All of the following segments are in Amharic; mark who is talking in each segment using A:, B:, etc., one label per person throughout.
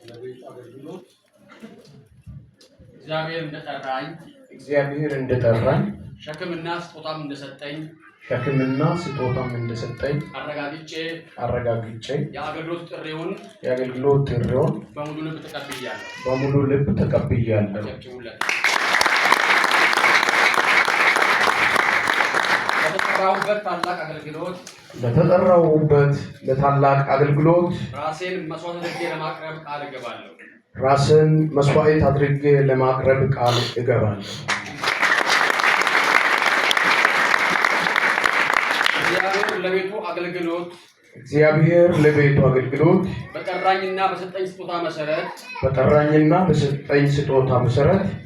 A: ለቤት አገልግሎት እግዚአብሔር እንደጠራኝ ሸክምና ስጦታም እንደሰጠኝ አረጋግጬ የአገልግሎት ጥሪውን በሙሉ ልብ ተቀብያለሁ። ለተጠራሁበት ለታላቅ አገልግሎት ራስን መስዋዕት አድርጌ ለማቅረብ ቃል እገባለሁ። እግዚአብሔር ለቤቱ አገልግሎት በጠራኝና በሰጠኝ ስጦታ መሰረት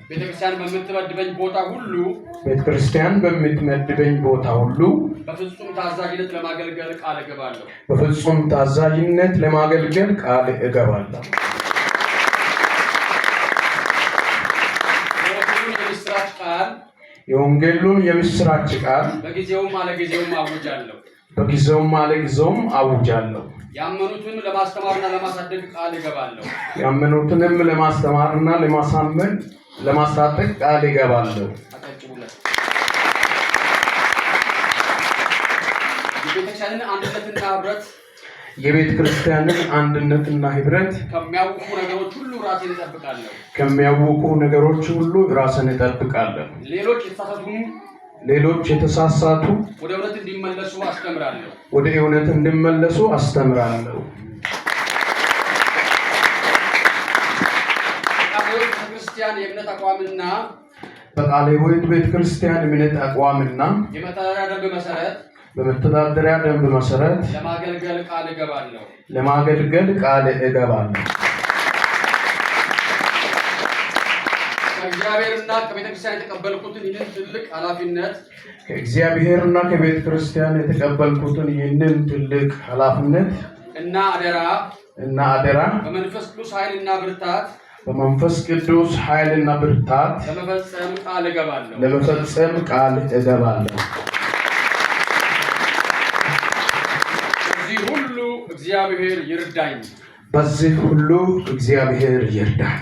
A: ቤተክርስቲያን በምትመድበኝ ቦታ ሁሉ በፍጹም ታዛዥነት ለማገልገል ቃል እገባለሁ። የወንጌሉን የምስራች ቃል በጊዜውም አውጃለሁ። ያመኑትንም ለማስተማርና ለማሳደግ ቃል እገባለሁ። የቤተ ክርስቲያንን አንድነትና ህብረት ከሚያውኩ ነገሮች ሁሉ ራስን እጠብቃለሁ። ሌሎች የተሳሳቱ ወደ እውነት እንዲመለሱ አስተምራለሁ። በቃለ ሕይወት ቤተክርስቲያን የእምነት አቋምና በመተዳደሪያ ደንብ መሰረት ለማገልገል ቃል እገባለሁ። ከእግዚአብሔርና ከቤተክርስቲያን የተቀበልኩትን ይህንን ትልቅ ኃላፊነት እና አደራ በመንፈስ ቅዱስ ኃይልና ብርታት ለመፈጸም ቃል እገባለሁ። በዚህ ሁሉ እግዚአብሔር ይርዳኝ።